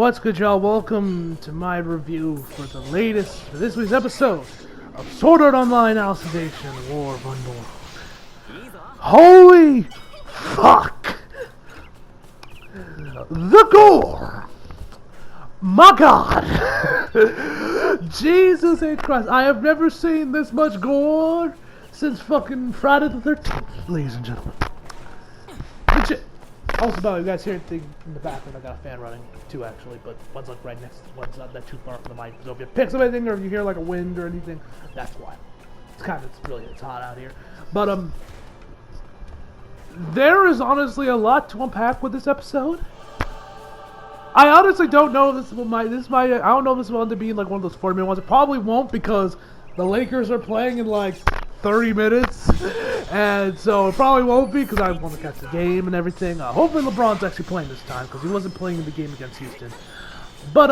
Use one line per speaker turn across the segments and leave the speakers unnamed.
What's good, y'all? Welcome to my review for this week's episode of Sword Art Online Alicization War of Underworld. Holy fuck! The gore! My god! Jesus H. Christ, I have never seen this much gore since fucking Friday the 13th, ladies and gentlemen. Legit. Also, by the way, you guys hear anything in the background? I got a fan running, two actually, but one's like right next, one's not that too far from the mic. So if you pick up anything or if you hear like a wind or anything, that's why. It's hot out here. But there is honestly a lot to unpack with this episode. I honestly don't know if I don't know if this will end up being like one of those 40-minute ones. It probably won't because the Lakers are playing in like 30 minutes, and so it probably won't be because I want to catch the game and everything. Hopefully LeBron's actually playing this time because he wasn't playing in the game against Houston. But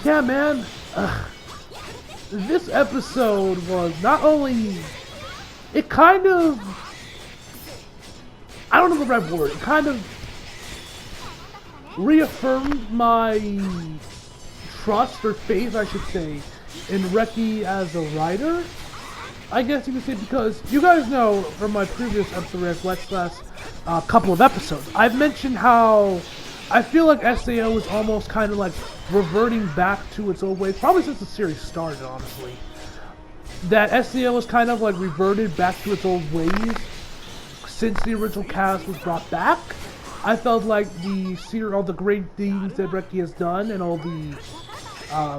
yeah, man, this episode was not only I don't know the right word. It kind of reaffirmed my trust or faith, I should say, in Reki as a writer. I guess you could say, because you guys know from my previous episode, last couple of episodes, I've mentioned how I feel like SAO is almost kind of like reverting back to its old ways, probably since the series started, honestly. That SAO is kind of like reverted back to its old ways since the original cast was brought back. I felt like all the great things that Reki has done and all the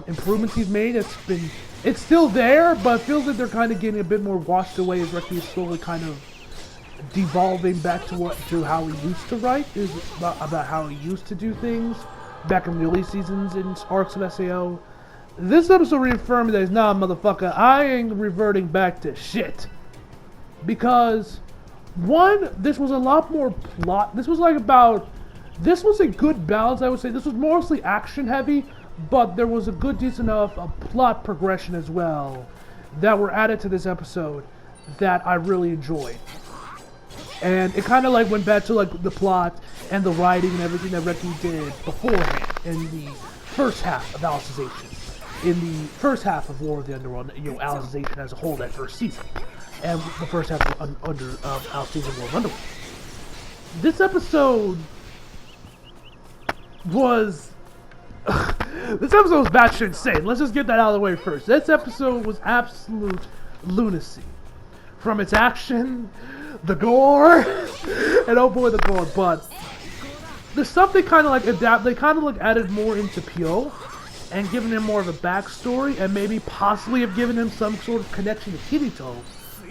improvements he's made, it's still there, but it feels like they're kind of getting a bit more washed away as Reki is slowly kind of devolving back to how he used to write, about how he used to do things back in the early seasons in arcs of SAO. This episode reaffirmed that, nah, motherfucker, I ain't reverting back to shit. Because, one, this was a lot more plot. This was a good balance, I would say. This was mostly action heavy, but there was a good, decent enough plot progression as well that were added to this episode that I really enjoyed. And it kind of like went back to like the plot and the writing and everything that Reki did beforehand in the first half of Alicization. In the first half of War of the Underworld, Alicization as a whole, that first season. And the first half of Alicization War of Underworld. This episode was... This episode was batshit insane. Let's just get that out of the way first. This episode was absolute lunacy. From its action, the gore, and oh boy, the gore. But the stuff they kind of like added more into Pyo and given him more of a backstory and maybe possibly have given him some sort of connection to Kirito,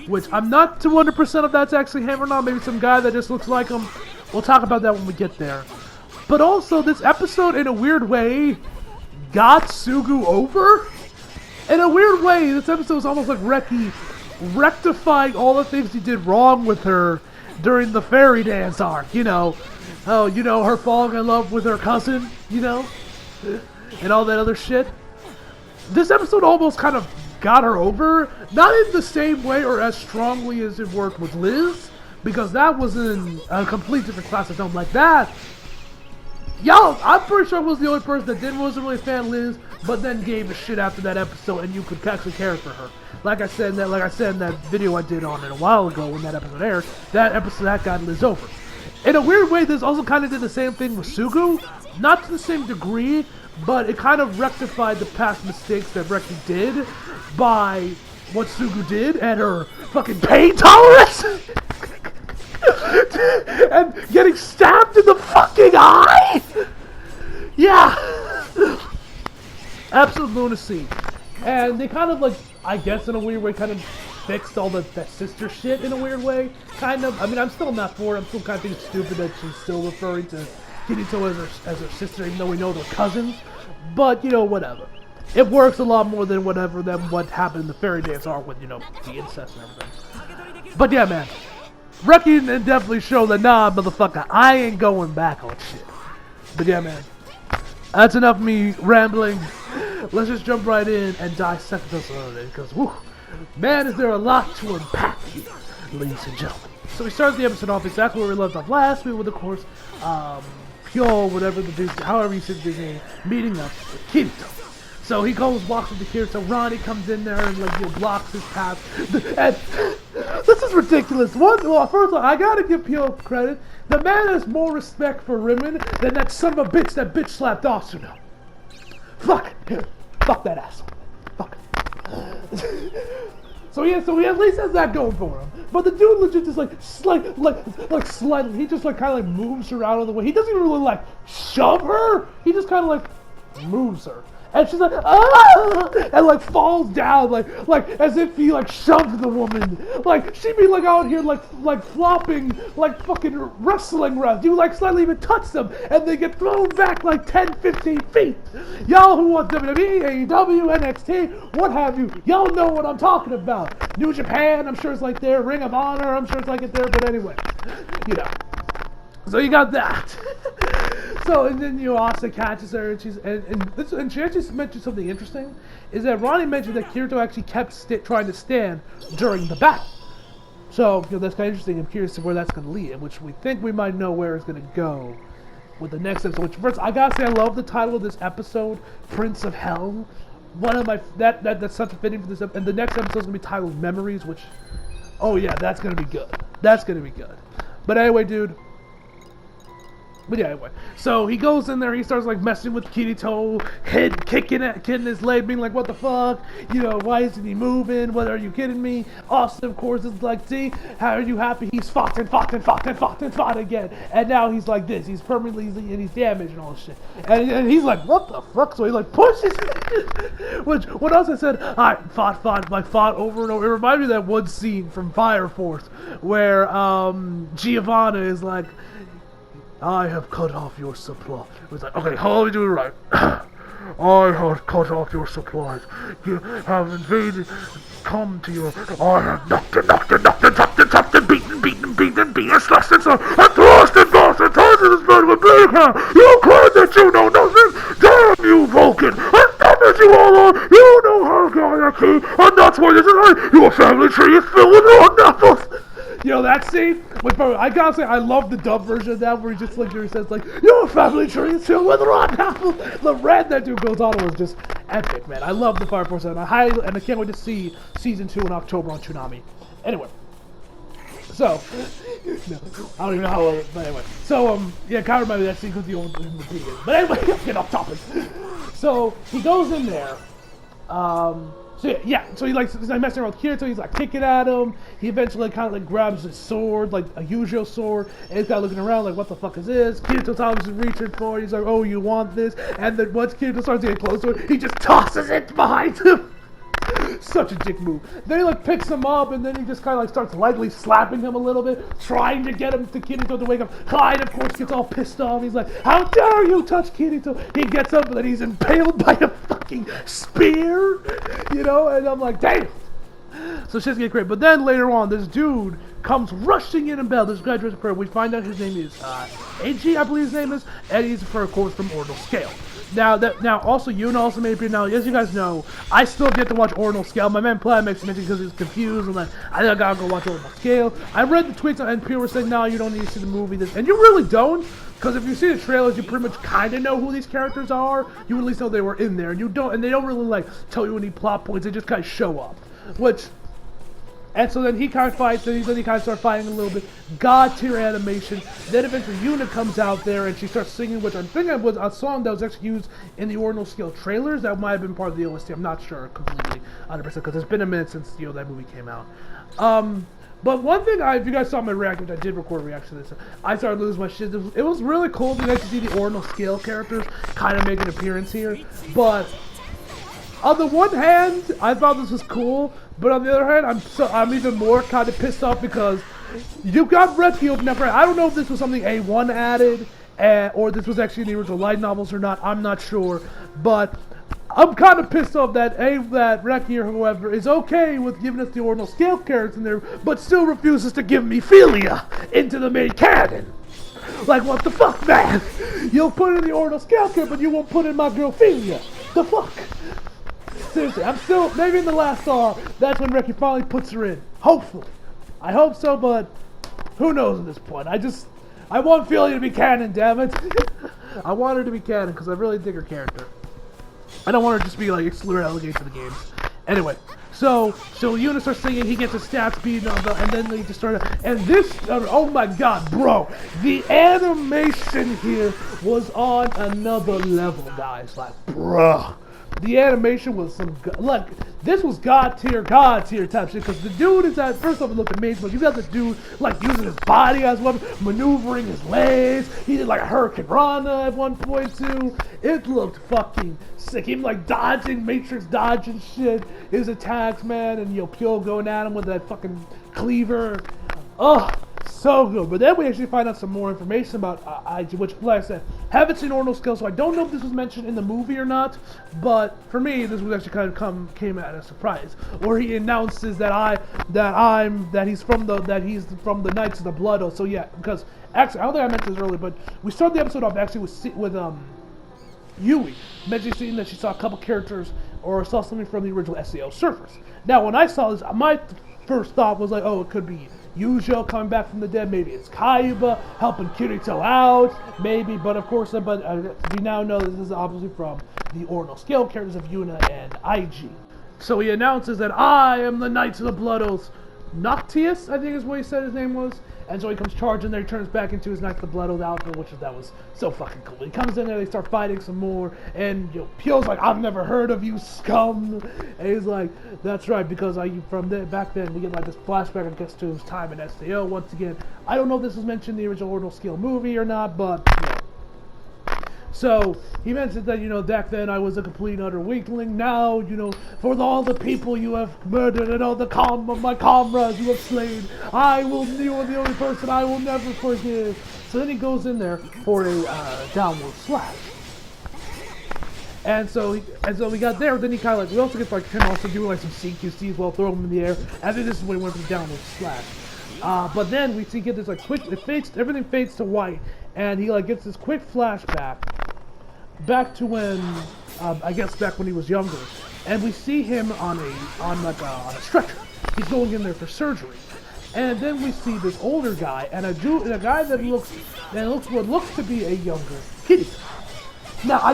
which I'm not 200% if that's actually him or not. Maybe some guy that just looks like him. We'll talk about that when we get there. But also, this episode, in a weird way, got Sugu over. In a weird way, this episode was almost like Reki rectifying all the things he did wrong with her during the fairy dance arc. Her falling in love with her cousin, and all that other shit. This episode almost kind of got her over, not in the same way or as strongly as it worked with Liz, because that was in a complete different class of film like that. Yo, I'm pretty sure I was the only person that wasn't really a fan of Liz, but then gave a shit after that episode, and you could actually care for her. Like I said in that video I did on it a while ago when that episode aired, that got Liz over. In a weird way, this also kind of did the same thing with Sugu, not to the same degree, but it kind of rectified the past mistakes that Reki did by what Sugu did and her fucking pain tolerance. And getting stabbed in the fucking eye! Yeah! Absolute lunacy. And they kind of I guess in a weird way, kind of fixed all that sister shit in a weird way. Kind of. I mean, I'm still not for it. I'm still kind of thinking stupid that she's still referring to Kirito as her sister, even though we know they're cousins. But, whatever. It works a lot more than what happened in the fairy dance arc with, the incest and everything. But yeah, man. Reki definitely showed that, nah, motherfucker, I ain't going back on shit. But yeah, man, that's enough of me rambling. Let's just jump right in and dissect this a little bit, because, whew, man, is there a lot to unpack here, ladies and gentlemen. So we started the episode off exactly where we left off last week with, of course, Pure, whatever the dude, however you say the name, meeting up with Kirito. So he goes, walks into Kirito. Ronnie comes in there and like blocks his path. And this is ridiculous. First of all, I gotta give Pure credit. The man has more respect for women than that son of a bitch that bitch slapped Asuna. Fuck him. Fuck that asshole. Fuck him. So he at least has that going for him. But the dude legit just like slightly, he just like kind of like moves her out of the way. He doesn't even really like shove her. He just kind of like moves her. And she's like, ah! And like falls down, like as if he like shoved the woman. Like she'd be like out here like flopping like fucking wrestling refs. You like slightly even touch them, and they get thrown back like 10, 15 feet. Y'all who want WWE, AEW, NXT, what have you? Y'all know what I'm talking about. New Japan, I'm sure it's like there. Ring of Honor, I'm sure it's like it there. But anyway, you know. So you got that. So and then Asa catches her, and she actually mentioned something interesting. Is that Ronnie mentioned that Kirito actually kept trying to stand during the battle. So that's kind of interesting. I'm curious to where that's going to lead, which we think we might know where it's going to go with the next episode. Which first, I gotta say, I love the title of this episode, Prince of Hell. One of my that's such a fitting for this episode. And the next episode is going to be titled Memories, which, oh yeah, that's going to be good. That's going to be good. But anyway, dude. But yeah, anyway. So he goes in there, he starts like messing with Kirito, kicking his leg, being like, what the fuck? You know, why isn't he moving? What, are you kidding me? Austin, of course, is like, see, how are you happy? He's fought again. And now he's like this. He's permanently, and he's damaged and all this shit. And he's like, what the fuck? So he like pushes which, what else I said? I fought over and over. It reminded me of that one scene from Fire Force where Giovanna is like, I have cut off your supply. It was like, okay, how do we do it right? I have cut off your supplies. You have invaded, come to your... I have knocked and beaten, slashed and thrust and bossed and tied to this man with big hand. You cried that you know nothing. Damn you, Vulcan. And damn it, you all are. You know how to get a key. And that's why this is right. Your family tree is filled with rotten apples. You know, that scene, I gotta say, I love the dub version of that, where he just like, he says like, your family tree is filled with rotten apples. The rant that dude goes on was just epic, man. I love the Fire Force, and I can't wait to see season 2 in October on Toonami. Anyway, so, no, I don't even know how, but anyway. So, yeah, kind of remember that scene because the old video. But anyway, get off topic. So, he goes in there, so he's like messing around with Kirito, he's like kicking at him, he eventually kind of like grabs his sword, like a Yujiro sword, and he's kind of looking around like, what the fuck is this? Kirito's obviously reaching for it, he's like, oh, you want this? And then once Kirito starts getting close to it, he just tosses it behind him. Such a dick move. Then he like picks him up, and then he just kind of like starts lightly slapping him a little bit, trying to get him to Kirito to wake up. Clyde, of course, gets all pissed off. He's like, how dare you touch Kirito? He gets up, and then he's impaled by a fucking spear, you know? And I'm like, damn. So shit's getting great. But then later on, this dude comes rushing in Bell. This guy dressed prayer. We find out his name is Eiji, I believe his name is, and he's for a course from Ordinal Scale. Now, also, Yuna also made it now, as you guys know, I still get to watch Ordinal Scale. My man Plaid makes mention because he's confused, and like, I gotta go watch Ordinal Scale. I read the tweets, and people were saying, no, you don't need to see the movie, and you really don't, because if you see the trailers, you pretty much kind of know who these characters are. You at least know they were in there, and they don't really, like, tell you any plot points, they just kind of show up, and so then he kind of fights, and then he kind of starts fighting a little bit. God tier animation. Then eventually Yuna comes out there and she starts singing, which I'm thinking was a song that was actually used in the Ordinal Scale trailers. That might have been part of the OST. I'm not sure completely, 100%, because it's been a minute since that movie came out. But one thing, if you guys saw my reaction, which I did record a reaction to this, I started losing my shit. It was really cool to actually see the Ordinal Scale characters kind of make an appearance here. But on the one hand, I thought this was cool, but on the other hand, I'm even more kind of pissed off because you got Reki open up. I don't know if this was something A1 added, or this was actually in the original light novels or not. I'm not sure, but I'm kind of pissed off that Reki or whoever is okay with giving us the Ordinal Scale characters in there, but still refuses to give me Philia into the main canon. Like, what the fuck, man? You'll put in the Ordinal Scale character, but you won't put in my girl Philia. The fuck? Seriously, I'm still, maybe in the last hour, that's when Reki finally puts her in. Hopefully. I hope so, but who knows at this point. I want Ophelia to be canon, damn it. I want her to be canon because I really dig her character. I don't want her to just be like excluded relegated to the games. Anyway, so Yuna starts singing, he gets his stats beaten on the, and then they just start, and this, oh my god, bro, the animation here was on another level, guys, like, bruh. The animation was some, like, this was god tier type shit, because the dude is at, first off it looked amazing, but you got the dude, like, using his body as a weapon, maneuvering his legs, he did, like, a Hurricane Rana at one point, too. It looked fucking sick. Him, like, dodging, Matrix dodging shit, his attacks, man, and, Pyo going at him with that fucking cleaver. Ugh. So good, but then we actually find out some more information about IG, which, like I said, haven't seen Ordinal Skill, so I don't know if this was mentioned in the movie or not. But for me, this was actually kind of came at a surprise, where he announces that he's from the Knights of the Blood Oath. So yeah, because actually, I don't think I mentioned this earlier, but we started the episode off actually with Yui mentioning that she saw a couple characters or saw something from the original SEO Surfers. Now, when I saw this, my first thought was like, oh, it could be Yujo coming back from the dead, maybe it's Kaiba helping Kirito out, maybe, but of course, we now know this is obviously from the Ordinal Scale characters of Yuna and IG. So he announces that I am the Knights of the Blood Oath, Noctius, I think is what he said his name was, and so he comes charging there, he turns back into his Knights of the Blood Oath outfit, that was so fucking cool. He comes in there, they start fighting some more, and Pyo's like, I've never heard of you, scum, and he's like, that's right, because back then, we get like this flashback, I guess, to his time in SAO, once again. I don't know if this was mentioned in the original Ordinal Scale movie or not, but, So, he mentioned that, back then I was a complete and utter weakling. Now, for all the people you have murdered and all my comrades you have slain, you are the only person I will never forgive. So then he goes in there for a downward slash. And so we got there, then he kind of we also get him also doing some CQCs while throwing him in the air. I think this is when he went for the downward slash. But then we get this quick, everything fades to white, and he gets this quick flashback back to when, I guess back when he was younger, and we see him on a stretcher. He's going in there for surgery, and then we see this older guy and a guy that looks what looks to be a younger Kirito. Now I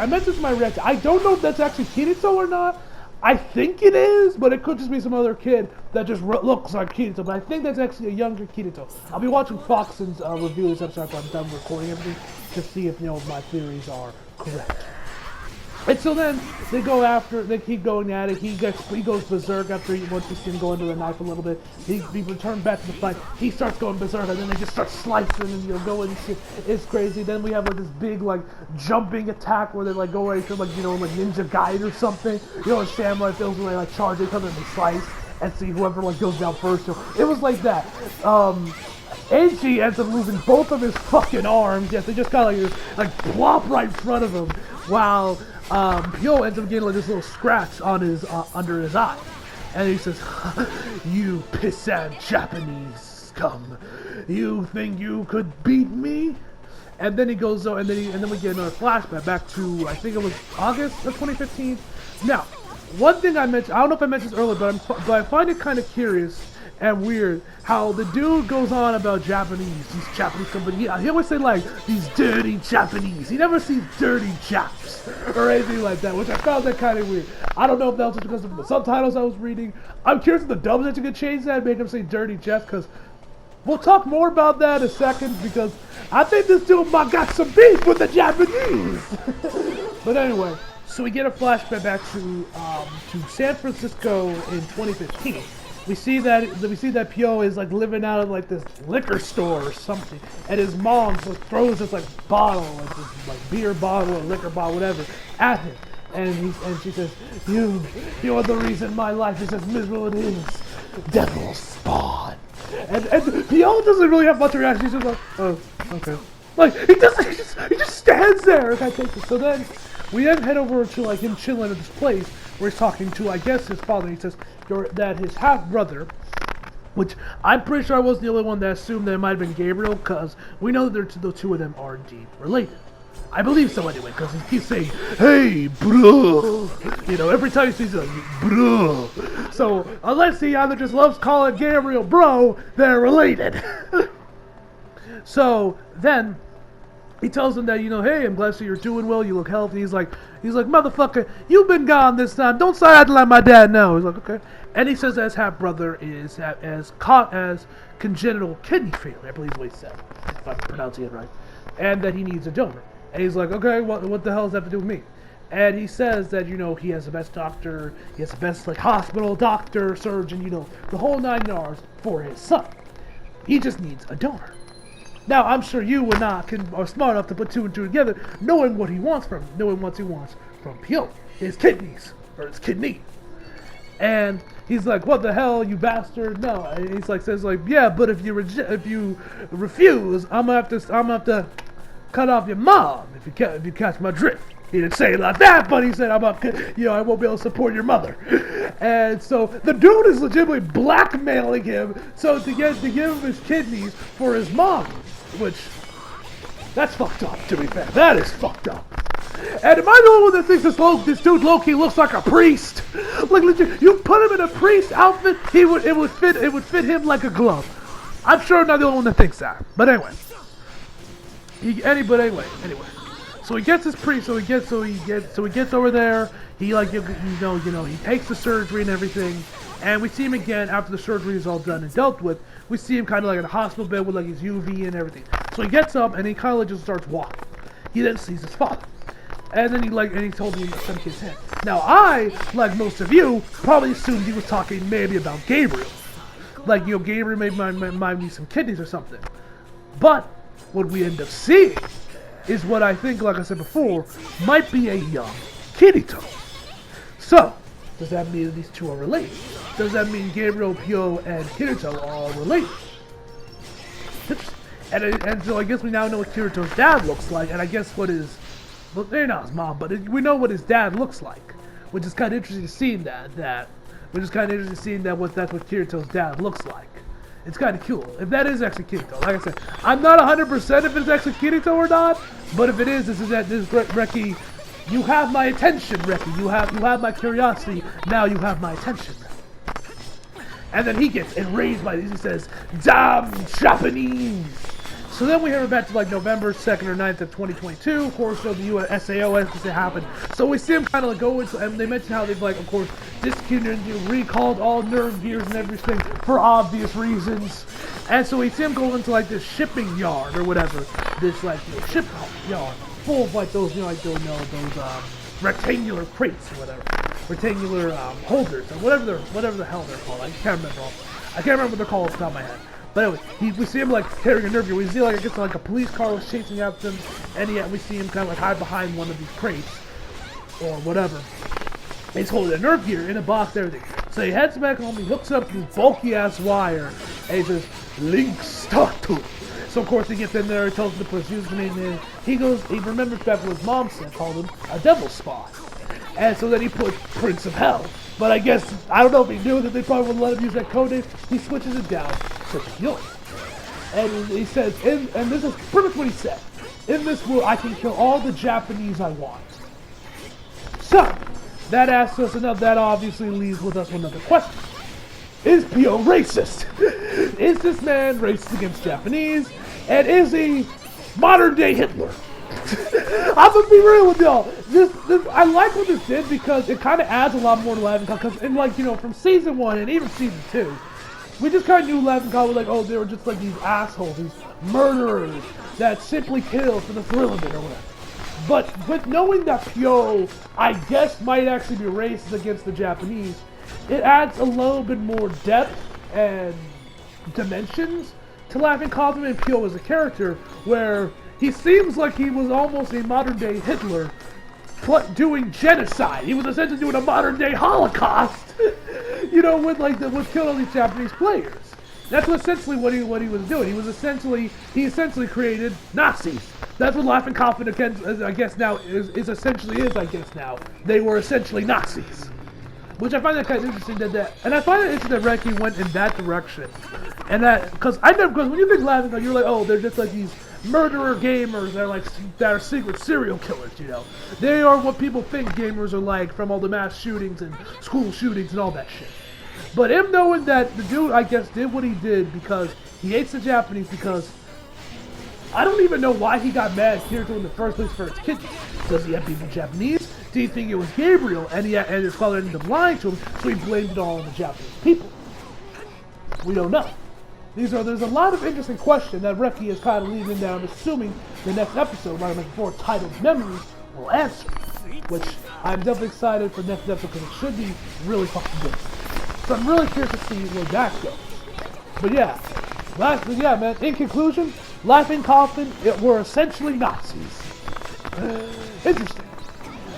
mentioned in my reaction, I don't know if that's actually Kirito or not. I think it is, but it could just be some other kid that just looks like Kirito. But I think that's actually a younger Kirito. I'll be watching Foxen's review this episode after I'm done recording everything to see if my theories are correct. And so then they keep going at it. He goes berserk after once we see him go into the knife a little bit. He returns back to the fight. He starts going berserk, and then they just start slicing and going. It's crazy. Then we have this big jumping attack where they go right to Ninja Gaiden or something. In samurai films where they charge, they come in and they slice and see whoever goes down first. So it was like that. Eiji ends up losing both of his fucking arms. Yes, they just kind of plop right in front of him, while Pyo ends up getting this little scratch on his under his eye, and he says, "You pissant Japanese scum! You think you could beat me?" And then he goes, and then we get another flashback back to, I think it was August of 2015. Now, one thing I mentioned, I don't know if I mentioned this earlier, but I find it kind of curious and weird how the dude goes on about these Japanese company. He always say these dirty Japanese. He never sees dirty Japs or anything like that, which I found that kind of weird. I don't know if that was just because of the subtitles I was reading. I'm curious if the dubs actually could change that and make him say dirty Japs, because we'll talk more about that in a second, because I think this dude got some beef with the Japanese. But anyway, so we get a flashback back to San Francisco in 2015. We see that Pyo is living out of this liquor store or something, and his mom just throws this bottle, this beer bottle or liquor bottle, whatever, at him, and she says, "You are the reason my life is as miserable as it is. Devil spawn." And Pyo doesn't really have much reaction. He's just like, "Oh, okay." He just stands there. And I take it. So then we head over to him chilling at this place where he's talking to, I guess, his father. He says that his half-brother, which I'm pretty sure I was the only one that assumed that it might have been Gabriel, because we know that the two of them are indeed related. I believe so anyway, because he keeps saying, "Hey, bro." Every time he sees it, bro. So, unless he either just loves calling Gabriel bro, they're related. So then he tells him that, hey, I'm glad to see you're doing well. You look healthy. He's like, motherfucker, you've been gone this time. Don't say I had to let my dad know. He's like, okay. And he says that his half brother is as congenital kidney failure. I believe is what he said, if I'm pronouncing it right, and that he needs a donor. And he's like, okay, what the hell does that have to do with me? And he says that, he has the best doctor, he has the best hospital, doctor, surgeon, the whole 9 yards for his son. He just needs a donor. Now, I'm sure you are smart enough to put 2 and 2 together, knowing what he wants from Pio, his kidneys, or his kidney. And he's like, what the hell, you bastard? No. And he's says yeah, but if you refuse, I'm gonna have to cut off your mom if you catch my drift. He didn't say it like that, but he said, I won't be able to support your mother. And so the dude is legitimately blackmailing him to give him his kidneys for his mom, which, that's fucked up, to be fair. That is fucked up. And am I the only one that thinks this dude low-key looks like a priest? Legit, you put him in a priest outfit, it would fit him like a glove. I'm sure I'm not the only one that thinks that. But anyway. Anyway. So he gets his priest. So he gets over there. He he takes the surgery and everything, and we see him again after the surgery is all done and dealt with. We see him kind of in a hospital bed with his UV and everything. So he gets up and he kind of just starts walking. He then sees his father, and then he told me to send his hand. Now I, like most of you, probably assumed he was talking maybe about Gabriel, Gabriel might need some kidneys or something. But what we end up seeing is what I think, like I said before, might be a young Kirito. So, does that mean these two are related? Does that mean Gabriel, Pio, and Kirito are related? Interesting. And so I guess we now know what Kirito's dad looks like, and I guess they're not his mom, but we know what his dad looks like, which is kind of interesting to see that's what Kirito's dad looks like. It's kind of cool. If that is actually Kirito, like I said, I'm not 100% if it's actually Kirito or not, but if it is, this is Reki. You have my attention, Reki. You have my curiosity. Now you have my attention, Reki. And then he gets enraged by these. He says, "Damn Japanese!" So then we hear back to November 2nd or 9th of 2022. Of course, the US SAO as it happened. So we see him kind of go into, and they mention how they've of course, discontinued, recalled all nerve gears and everything for obvious reasons. And so we see him go into this shipping yard or whatever, this ship yard full of those rectangular crates or whatever, rectangular holders or whatever the hell they're called. I can't remember what they're called off the top of my head. But anyway, we see him carrying a nerve gear. We see I guess a police car was chasing after him, and we see him kind of hide behind one of these crates or whatever. And he's holding a nerve gear in a box, everything. So he heads back home. He hooks up this bulky ass wire, and he says, "Link startu." So of course he gets in there. He tells the police he's coming in. He remembers back what his mom said, called him a devil spot, and so then he put Prince of Hell. But I guess, I don't know if he knew that they probably wouldn't let him use that code name. He switches it down to Pio. And he says, and this is pretty much what he said, "In this world, I can kill all the Japanese I want." So, that asks us that obviously leaves with us another question. Is Pio racist? Is this man racist against Japanese? And is he modern day Hitler? I'm gonna be real with y'all. I like what this did because it kind of adds a lot more to Laughing Cow. Because from season 1 and even season 2, we just kind of knew Laughing Cow was they were just these assholes, these murderers that simply kill for the thrill of it or whatever. But with knowing that Pio, I guess, might actually be racist against the Japanese, it adds a little bit more depth and dimensions to Laughing Cow and Pio as a character, where he seems like he was almost a modern-day Hitler doing genocide. He was essentially doing a modern-day Holocaust, with killing all these Japanese players. That's essentially what he was doing. He essentially created Nazis. That's what Laughing Coffin, I guess now, is essentially now. They were essentially Nazis. Which I find that kind of interesting and I find it interesting that Reki went in that direction. And because when you think Laughing Cow, you're they're just these murderer gamers that are secret serial killers, They are what people think gamers are like from all the mass shootings and school shootings and all that shit. But him knowing that the dude, I guess, did what he did because he hates the Japanese, because I don't even know why he got mad at Kirito in the first place for his kidneys. Does he have beef with Japanese? Do you think it was Gabriel and his father ended up lying to him, so he blamed it all on the Japanese people? We don't know. There's a lot of interesting questions that Reki is kind of leaving down, assuming the next episode, like I mentioned before, titled Memories, will answer. Which I'm definitely excited for next episode because it should be really fucking good. So I'm really curious to see where that goes. But yeah, man, in conclusion, Laughing Coffin, were essentially Nazis. Interesting.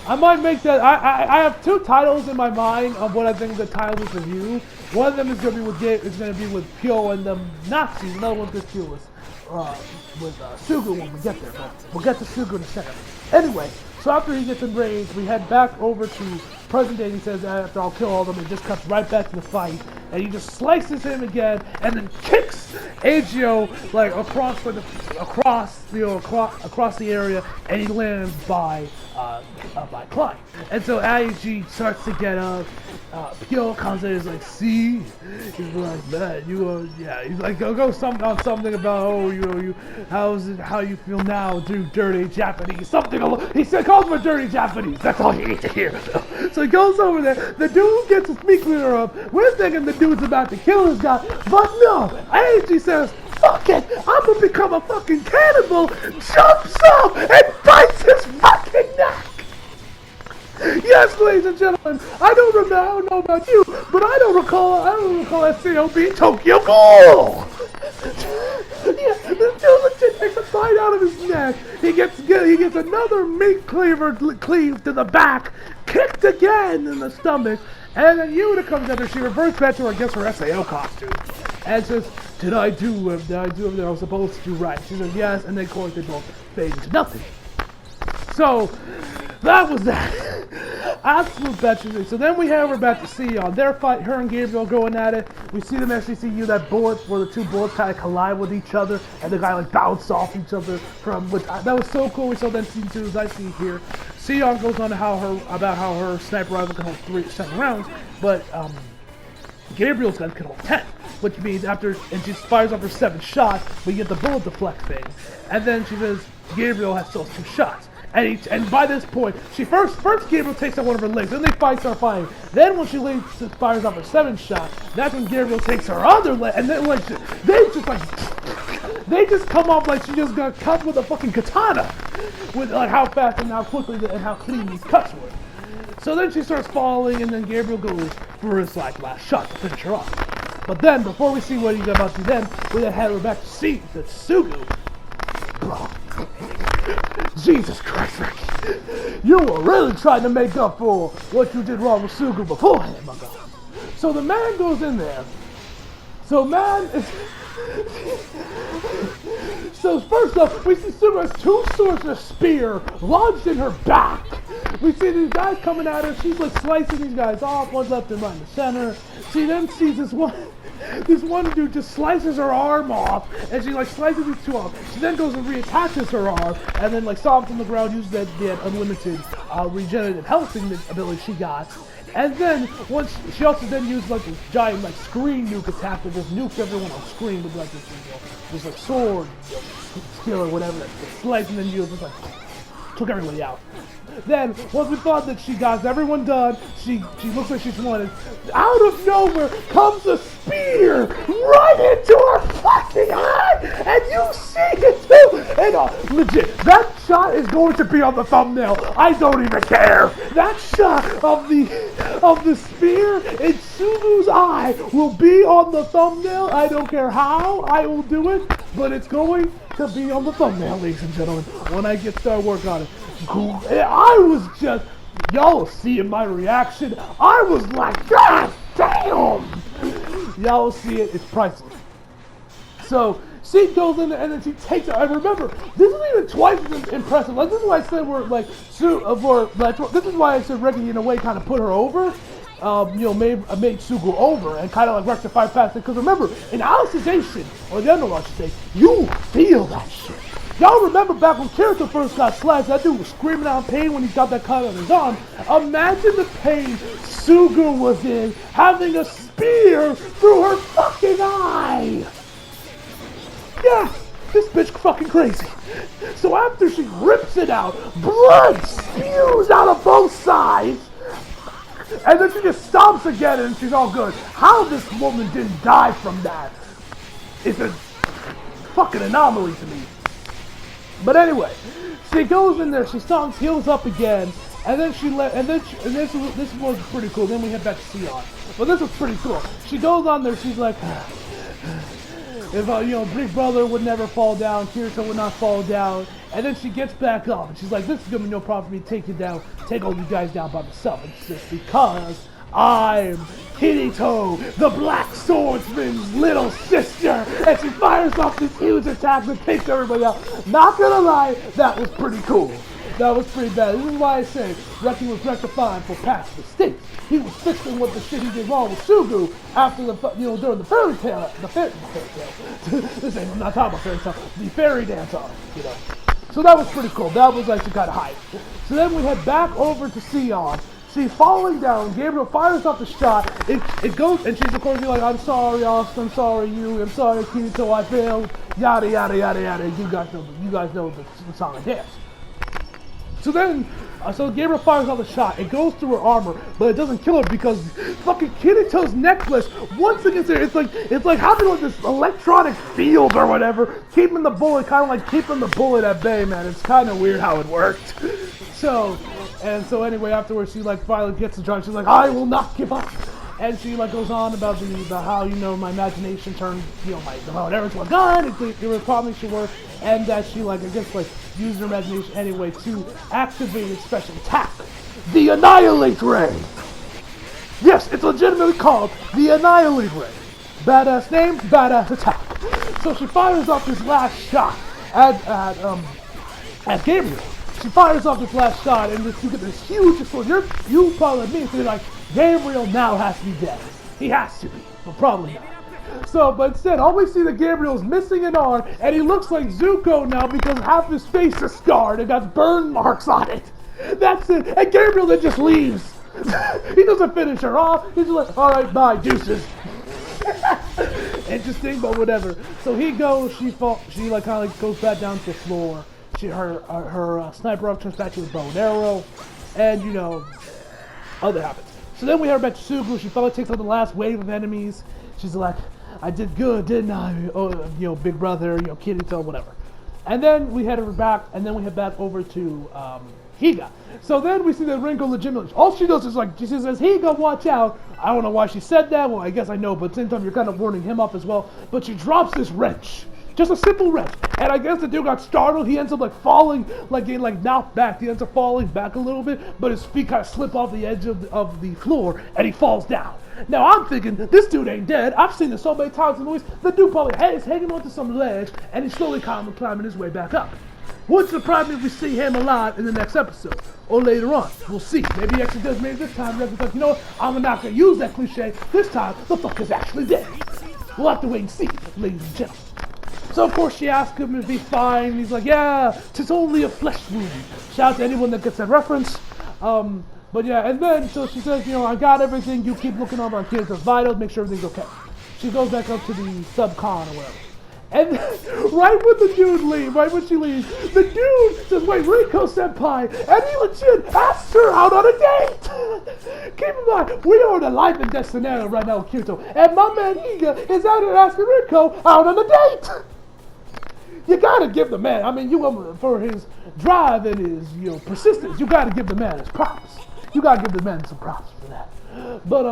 I might make that, I have two titles in my mind of what I think the title of this review. One of them is going to be with Pyo and the Nazis. Another one with Pyo with Sugu when we get there. But we'll get to Sugu in a second. Anyway, so after he gets enraged, we head back over to present day. He says, after I'll kill all of them, it just cuts right back to the fight. And he just slices him again, and then kicks Agio like across the area, and he lands by Klein. And so Aiji starts to get up. Pyo comes in, is like, see? He's like, man, he's like, go something about, how you feel now, dude, dirty Japanese, he said, calls him a dirty Japanese, that's all you need to hear. So he goes over there, the dude gets his speed cleaner up, we're thinking the dude's about to kill this guy, but no, Aiji says, fuck it, I'm gonna become a fucking cannibal, jumps up, and bites his fucking neck! Yes, ladies and gentlemen, I don't know about you, but I don't recall SCOB Tokyo Ghoul! Yeah, this dude legit takes a bite out of his neck, he gets another meat cleaver cleaved to the back, kicked again in the stomach, and then Yuta comes after, she reverts back to her, I guess, her SAO costume, and says, did I do everything I was supposed to do right? She says, yes, and then of course they both fade into nothing. So, that was that. Absolute betches. So then we have her back to Sion. Their fight, her and Gabriel going at it. We see them actually see that bullets, where the two bullets kind of collide with each other, and the guy like bounce off each other that was so cool. We saw that in season 2, as I see here. Sion goes on about how her sniper rifle can hold 7 rounds, but Gabriel's gun can hold 10. Which means she fires off her 7 shots, we get the bullet deflect thing. And then she says, Gabriel still has 2 shots. And by this point, she first Gabriel takes out one of her legs, then they start fighting. Then when she fires off her 7th shot, that's when Gabriel takes her other leg, and then they just come off like she just got cut with a fucking katana, with like how fast and how quickly and how clean these cuts were. So then she starts falling, and then Gabriel goes for his last shot to finish her off. But then, before we see what he's about to do then, we then head her back to Sugu. Bro. Jesus Christ, Reki. You were really trying to make up for what you did wrong with Sugu beforehand, my God. So the man goes in there. So first off, we see Sugu has 2 swords and a spear lodged in her back. We see these guys coming at her. She's like slicing these guys off, one left and right in the center. She then sees this one dude just slices her arm off, and she like slices these 2 off. She then goes and reattaches her arm, and then like stomps on the ground, uses that unlimited regenerative health thing ability she got. And then she also then used like this giant like screen nuke attack that just nuked everyone on screen with like this like sword, skill or whatever that slice, and then you just like took everybody out. Then, once we thought that she got everyone done, she looks like she's wanted. Out of nowhere comes a spear right into her fucking eye, and you see it too. And legit, that shot is going to be on the thumbnail. I don't even care. That shot of the spear in Sugu's eye will be on the thumbnail. I don't care how I will do it, but it's going to be on the thumbnail, ladies and gentlemen, when I get started work on it. I was just, y'all see in my reaction, I was like, God damn! Y'all see it, it's priceless. So, she goes in there and then she takes it. I remember, this is even twice as impressive. Like, this is why I said this is why I said Reki in a way kind of put her over. Made Sugu over and kind of like rectify past it. Because remember, in Alicization, or the Underworld I should say, you feel that shit. Y'all remember back when Kirito first got slashed, that dude was screaming out in pain when he got that cut on his arm. Imagine the pain Sugu was in having a spear through her fucking eye. Yeah, this bitch fucking crazy. So after she rips it out, blood spews out of both sides. And then she just stomps again and she's all good. How this woman didn't die from that is a fucking anomaly to me. But anyway, she goes in there, she stomps, heals up again, and then this was pretty cool. Then we head back to Sion. But this was pretty cool. She goes on there, she's like, if Big Brother would never fall down, Kirito would not fall down. And then she gets back up and she's like, this is gonna be no problem for me to take you down, take all you guys down by myself. And it's just because I'm Kirito, the Black Swordsman's little sister. And she fires off this huge attack that takes everybody out. Not gonna lie, that was pretty cool. That was pretty bad. This is why I say Reki was rectifying for past mistakes. He was fixing what the shit he did wrong with Sugu after during the fairy tale, this ain't, I'm not talking about fairy tale, the fairy dance arc, So that was pretty cool. That was actually kind of hype. So then we head back over to Sion. She's falling down. Gabriel fires off the shot. It goes, and she's of course like, I'm sorry, Austin. I'm sorry, I'm sorry, Kirito. I failed. Yada yada yada yada. You guys know the song and dance. So then, Gabriel fires off the shot. It goes through her armor, but it doesn't kill her because fucking Kirito's necklace, once it gets there, it's like having like this electronic field or whatever, keeping the bullet, kind of like keeping the bullet at bay, man. It's kind of weird how it worked. So anyway, afterwards, she like finally gets the charge. She's like, I will not give up. And she like goes on about the how my imagination turned whatever to a gun. It was probably should work, and that she like I guess like used her imagination anyway to activate a special attack, the Annihilate Ray. Yes, it's legitimately called the Annihilate Ray. Badass name, badass attack. So she fires off this last shot at Gabriel. She fires off this last shot, and you get this huge explosion. You probably me, so you're like, Gabriel now has to be dead. He has to be, but probably not. But instead, all we see that Gabriel is missing an arm, and he looks like Zuko now because half his face is scarred and got burn marks on it. That's it. And Gabriel then just leaves. He doesn't finish her off. He's just like, all right, bye, deuces. Interesting, but whatever. So he goes. She like kind of like goes back down to the floor. Her sniper rifle turns back to his bow and arrow, and other happens. So then we head back to Sugu. She finally takes on the last wave of enemies. She's like, I did good, didn't I? Oh, Big Brother, Kirito, whatever. And then we head back, and then we head back over to Higa. So then we see that Ringo legitimately, all she does is like, she says, Higa, watch out. I don't know why she said that. Well, I guess I know, but at the same time, you're kind of warning him up as well. But she drops this wrench. Just a simple wrench. And I guess the dude got startled. He ends up like falling, like getting like knocked back. He ends up falling back a little bit, but his feet kind of slip off the edge of the floor, and he falls down. Now I'm thinking, this dude ain't dead. I've seen this so many times in movies. The dude probably is hanging onto some ledge, and he's slowly climbing his way back up. Wouldn't surprise me if we see him alive in the next episode, or later on. We'll see. Maybe he actually does. Maybe this time, Reki's like, I'm not gonna use that cliche. This time, the fucker's actually dead. We'll have to wait and see, ladies and gentlemen. So of course she asks him if he's fine. He's like, yeah, 'tis only a flesh wound. Shout out to anyone that gets that reference. But yeah, and then so she says, I got everything. You keep looking over on Kirito's vitals, make sure everything's okay. She goes back up to the sub-con or whatever. And right when she leaves, the dude says, wait, Riko Senpai, and he legit asks her out on a date! Keep in mind, we are in a life and death scenario right now with Kirito, and my man Higa is out here asking Riko out on a date! You gotta give the man, for his drive and his, persistence, you gotta give the man his props. You gotta give the man some props for that. But,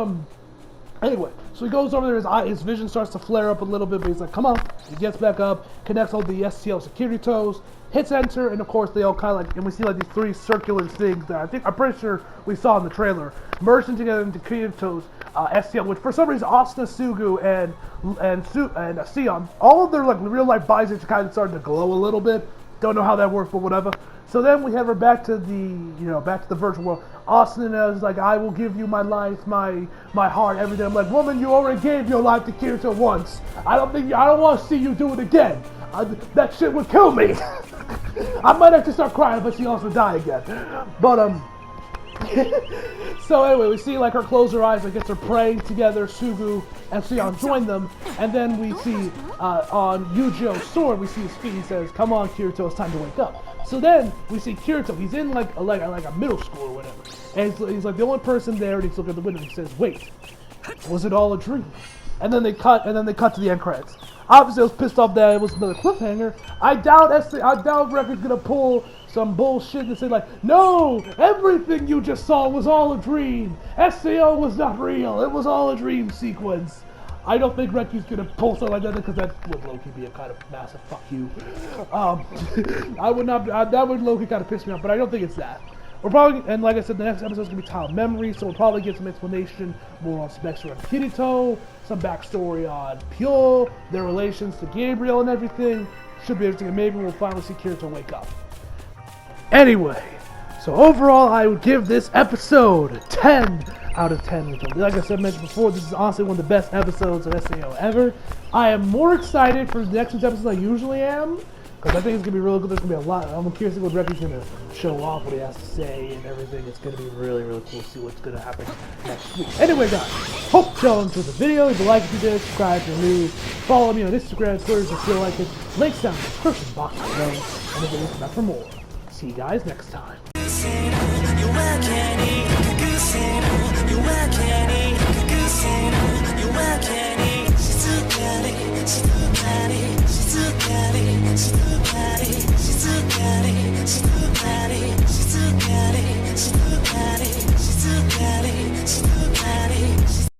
anyway, so he goes over there, his vision starts to flare up a little bit, but he's like, come on. He gets back up, connects all the STL security toes, hits enter, and of course they all kind of like, and we see like these three circular things that I'm pretty sure we saw in the trailer, merging together into Kirito's STL, which for some reason Asuna, Sugu, and Sion, all of their like real life visors kind of starting to glow a little bit. Don't know how that works, but whatever. So then we have her back to the virtual world. Asuna is like, I will give you my life, my heart, everything. I'm like, woman, you already gave your life to Kirito once. I don't want to see you do it again. That shit would kill me. I might have to start crying, but she also die again. But So anyway, we see like her close her eyes, like gets her praying together. Sugu and Sion join them, and then we see on Yujio's sword, we see his feet. He says, "Come on, Kirito, it's time to wake up." So then we see Kirito. He's in like a middle school or whatever, and he's like the only person there. And he's looking at the window. And he says, "Wait, was it all a dream?" And then they cut to the end credits. Obviously, I was pissed off that it was another cliffhanger. I doubt Reki's gonna pull some bullshit and say like, "No, everything you just saw was all a dream. SAO was not real. It was all a dream sequence." I don't think Reki's gonna pull something like that because that would low-key be a kind of massive fuck you. That would low-key kind of piss me off, but I don't think it's that. We're probably, and like I said, the next episode is going to be Child Memory, so we'll probably get some explanation more on Spectre and Kirito, some backstory on Pure, their relations to Gabriel and everything. Should be everything, and maybe we'll finally see Kirito wake up. Anyway, so overall, I would give this episode 10 out of 10. Like I mentioned before, this is honestly one of the best episodes of SAO ever. I am more excited for the next episodes than I usually am, because I think it's going to be really good. There's going to be a lot. I'm curious to see what Reki's going to show off, what he has to say and everything. It's going to be really, really cool to see what's going to happen next week. Anyway, guys, hope y'all enjoyed the video. Leave a like if you did, subscribe if you're new. Follow me on Instagram, Twitter if you feel like it. Links down in the description box below. And the video's back for more. See you guys next time. You